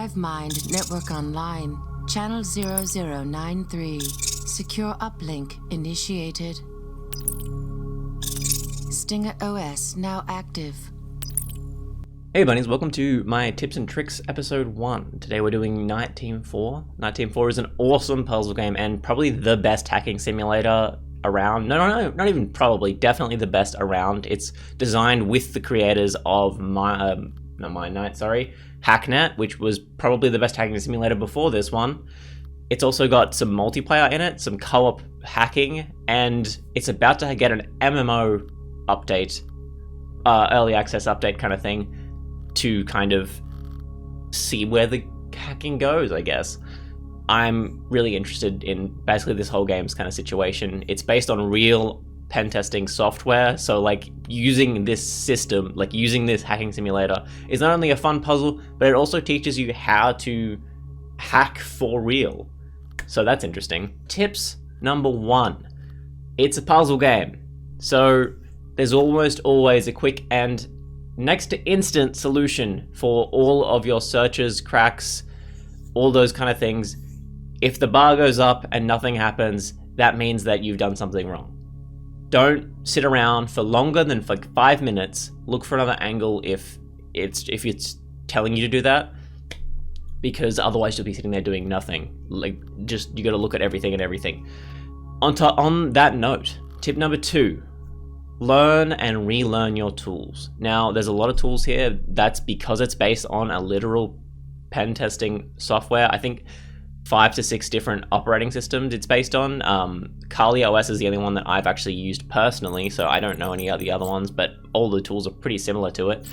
Hive-mind Network Online, Channel 0093. Secure uplink initiated. Stinger OS now active. Hey bunnies, welcome to my tips and tricks episode 1. Today we're doing Night Team 4. Night Team 4 is an awesome puzzle game and probably the best hacking simulator around. No, not even probably, definitely the best around. It's designed with the creators of Hacknet, which was probably the best hacking simulator before this one. It's also got some multiplayer in it, some co-op hacking, and it's about to get an MMO update, early access update kind of thing, to kind of see where the hacking goes, I guess. I'm really interested in basically this whole game's kind of situation. It's based on real pen testing software, so like using this system, like using this hacking simulator is not only a fun puzzle, but it also teaches you how to hack for real. So that's interesting. Tips number 1. It's a puzzle game, so there's almost always a quick and next to instant solution for all of your searches, cracks, all those kind of things. If the bar goes up and nothing happens, that means that you've done something wrong. Don't sit around for longer than 5 minutes. Look for another angle if it's telling you to do that, because otherwise you'll be sitting there doing nothing. Like, just, you got to look at everything and everything. On that note, tip number 2. Learn and relearn your tools. Now, there's a lot of tools here. That's because it's based on a literal pen testing software. I think 5 to 6 different operating systems it's based on. Kali OS is the only one that I've actually used personally, so I don't know any of the other ones, but all the tools are pretty similar to it.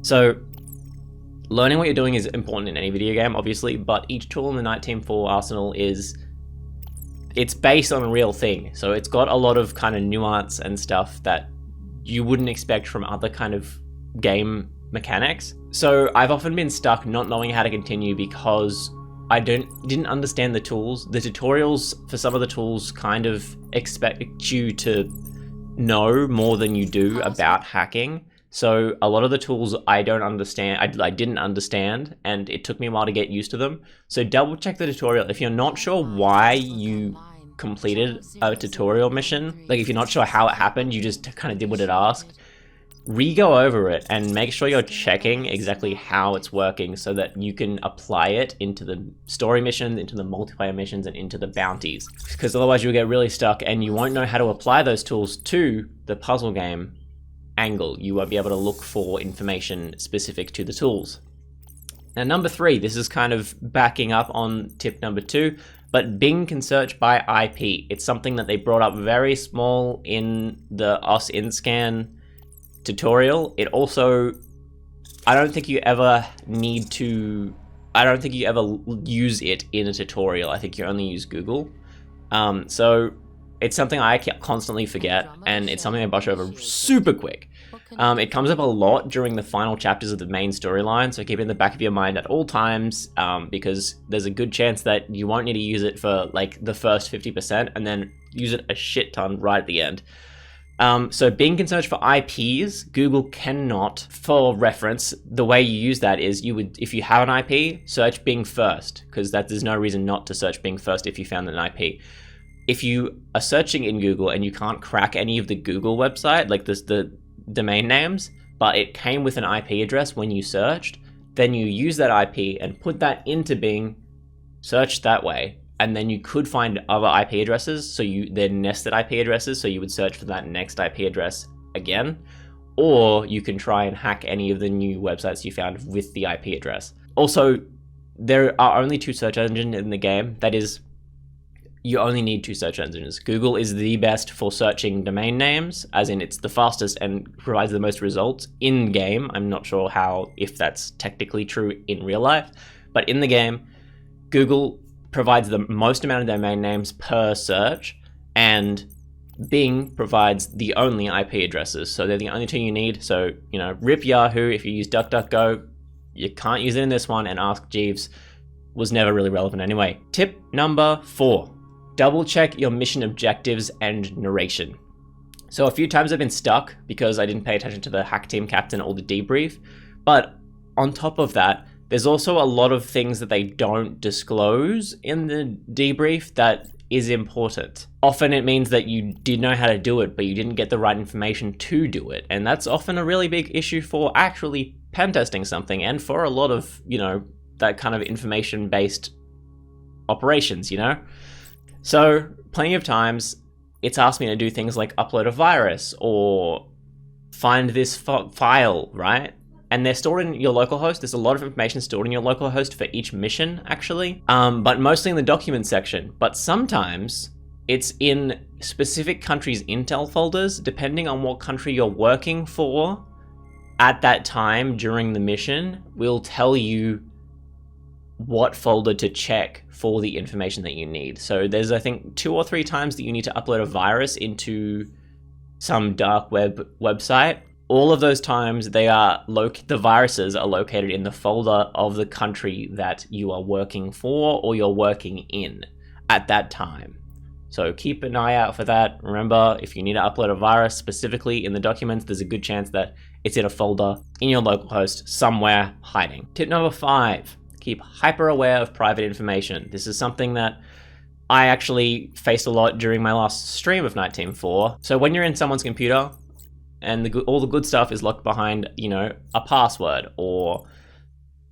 So learning what you're doing is important in any video game, obviously, but each tool in the Night Team 4 arsenal it's based on a real thing. So it's got a lot of kind of nuance and stuff that you wouldn't expect from other kind of game mechanics. So I've often been stuck not knowing how to continue because I didn't understand the tools. The tutorials for some of the tools kind of expect you to know more than you do about hacking. So a lot of the tools I didn't understand, and it took me a while to get used to them. So double check the tutorial. If you're not sure why you completed a tutorial mission, like if you're not sure how it happened, you just kind of did what it asked, re-go over it and make sure you're checking exactly how it's working so that you can apply it into the story missions, into the multiplayer missions, and into the bounties. Because otherwise you'll get really stuck and you won't know how to apply those tools to the puzzle game angle. You won't be able to look for information specific to the tools. Now, number 3, this is kind of backing up on tip number 2, but Bing can search by IP. It's something that they brought up very small in the OS InScan tutorial. It also, I don't think you ever use it in a tutorial. I think you only use Google. So it's something I constantly forget, and it's something I brush over super quick. It comes up a lot during the final chapters of the main storyline, so keep it in the back of your mind at all times, because there's a good chance that you won't need to use it for like the first 50% and then use it a shit ton right at the end. So Bing can search for IPs, Google cannot. For reference, the way you use that is if you have an IP, search Bing first, because there's no reason not to search Bing first if you found an IP. If you are searching in Google and you can't crack any of the Google website, like the domain names, but it came with an IP address when you searched, then you use that IP and put that into Bing, search that way, and then you could find other IP addresses, so they're nested IP addresses, so you would search for that next IP address again, or you can try and hack any of the new websites you found with the IP address. Also, there are only 2 search engines in the game. That is, you only need 2 search engines. Google is the best for searching domain names, as in it's the fastest and provides the most results in game. I'm not sure if that's technically true in real life, but in the game, Google provides the most amount of domain names per search, and Bing provides the only IP addresses. So they're the only 2 you need. So, rip Yahoo. If you use DuckDuckGo, you can't use it in this one, and Ask Jeeves was never really relevant anyway. Tip number 4. Double check your mission objectives and narration. So a few times I've been stuck because I didn't pay attention to the hack team captain or the debrief, but on top of that, There's also a lot of things that they don't disclose in the debrief that is important. Often it means that you did know how to do it, but you didn't get the right information to do it. And that's often a really big issue for actually pen testing something, and for a lot of, that kind of information-based operations, So plenty of times it's asked me to do things like upload a virus or find this file, right? And they're stored in your localhost. There's a lot of information stored in your localhost for each mission, actually, but mostly in the documents section. But sometimes it's in specific countries' intel folders, depending on what country you're working for at that time during the mission, will tell you what folder to check for the information that you need. So there's, I think, 2 or 3 times that you need to upload a virus into some dark web website. All of those times, the viruses are located in the folder of the country that you are working for or you're working in at that time. So keep an eye out for that. Remember, if you need to upload a virus specifically in the documents, there's a good chance that it's in a folder in your localhost somewhere hiding. Tip number 5, keep hyper aware of private information. This is something that I actually faced a lot during my last stream of Night Team 4. So when you're in someone's computer and all the good stuff is locked behind, a password or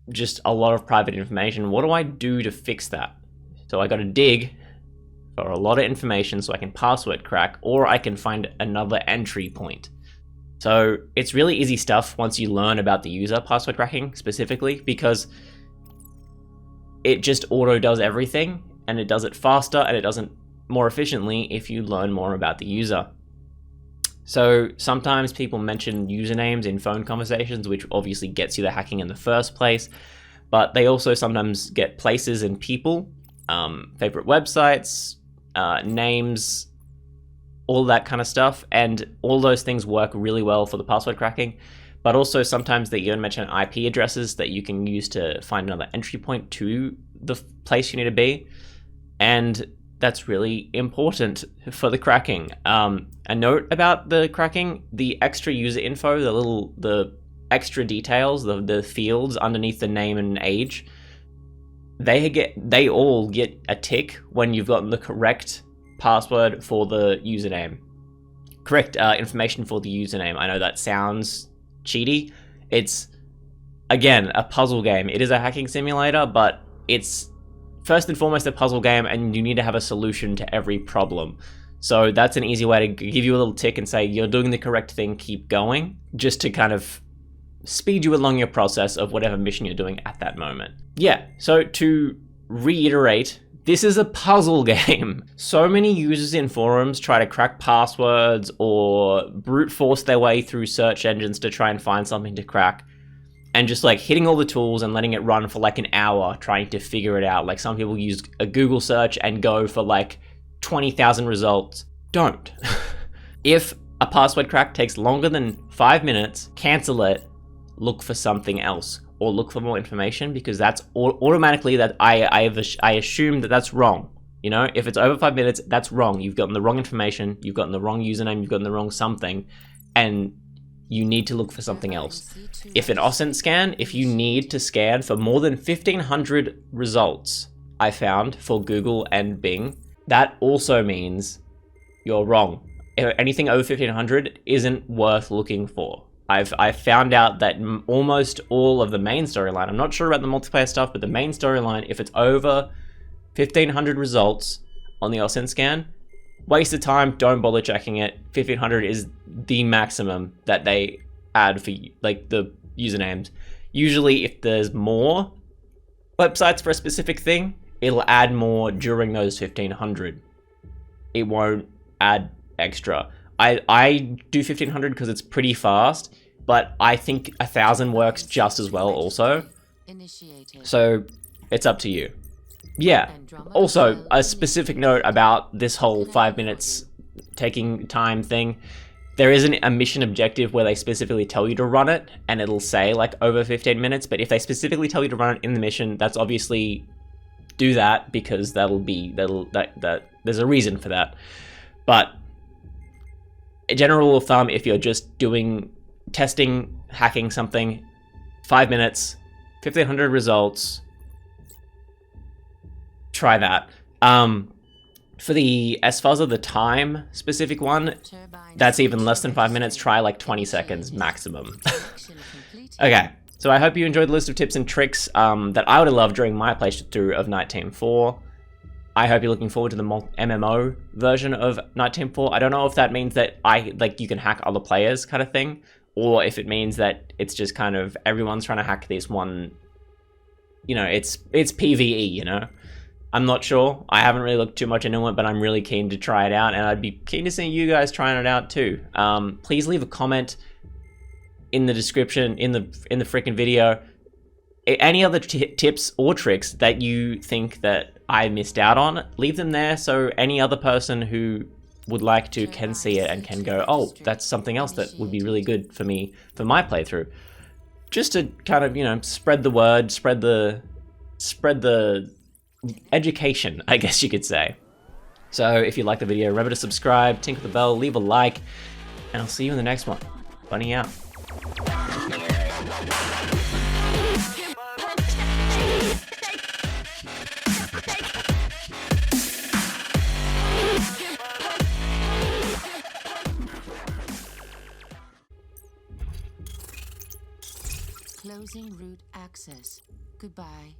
just a lot of private information, what do I do to fix that? So I got to dig for a lot of information so I can password crack, or I can find another entry point. So it's really easy stuff once you learn about the user password cracking specifically, because it just auto does everything, and it does it faster and it does it more efficiently if you learn more about the user. So sometimes people mention usernames in phone conversations, which obviously gets you the hacking in the first place, but they also sometimes get places and people, favorite websites, names, all that kind of stuff, and all those things work really well for the password cracking. But also sometimes they even mention IP addresses that you can use to find another entry point to the place you need to be, and that's really important for the cracking. A note about the cracking: the extra user info, the extra details, the fields underneath the name and age, they all get a tick when you've gotten the correct password for the username, correct information for the username. I know that sounds cheaty. It's, again, a puzzle game. It is a hacking simulator, but it's first and foremost a puzzle game, and you need to have a solution to every problem. So that's an easy way to give you a little tick and say you're doing the correct thing, keep going, just to kind of speed you along your process of whatever mission you're doing at that moment. Yeah, so to reiterate, this is a puzzle game. So many users in forums try to crack passwords or brute force their way through search engines to try and find something to crack, and just like hitting all the tools and letting it run for like an hour trying to figure it out. Like some people use a Google search and go for like 20,000 results. Don't. If a password crack takes longer than 5 minutes, cancel it, look for something else, or look for more information, because that's automatically that I assume that that's wrong. If it's over 5 minutes, that's wrong. You've gotten the wrong information, you've gotten the wrong username, you've gotten the wrong something, and you need to look for something else. If an OSINT scan, if you need to scan for more than 1,500 results, I found, for Google and Bing, that also means you're wrong. Anything over 1,500 isn't worth looking for. I've found out that almost all of the main storyline, I'm not sure about the multiplayer stuff, but the main storyline, if it's over 1,500 results on the OSINT scan, waste of time, don't bother checking it. 1,500 is the maximum that they add for like the usernames. Usually if there's more websites for a specific thing, it'll add more during those 1,500. It won't add extra. I do 1,500 because it's pretty fast, but I think 1,000 works just as well also. So it's up to you. Yeah, also a specific note about this whole 5 minutes taking time thing. There isn't a mission objective where they specifically tell you to run it, and it'll say like over 15 minutes, but if they specifically tell you to run it in the mission, that's obviously do that, because there's a reason for that. But a general rule of thumb, if you're just doing testing, hacking something, 5 minutes, 1,500 results. Try that. For the, as far as the time specific one, that's even less than 5 minutes. Try like 20 seconds maximum. Okay, so I hope you enjoyed the list of tips and tricks that I would have loved during my playthrough of Night Team 4. I hope you're looking forward to the MMO version of Night Team 4. I don't know if that means that you can hack other players kind of thing, or if it means that it's just kind of everyone's trying to hack this one. You know, it's PvE, you know? I'm not sure. I haven't really looked too much into it, but I'm really keen to try it out, and I'd be keen to see you guys trying it out too. Please leave a comment in the description, in the freaking video. Any other tips or tricks that you think that I missed out on, leave them there so any other person who would like to can see it and can go, oh, that's something else that would be really good for me for my playthrough. Just to kind of, you know, spread the word, spread the education, I guess you could say. So if you like the video, remember to subscribe, tinkle the bell, leave a like, and I'll see you in the next one. Bunny out. Closing root access. Goodbye.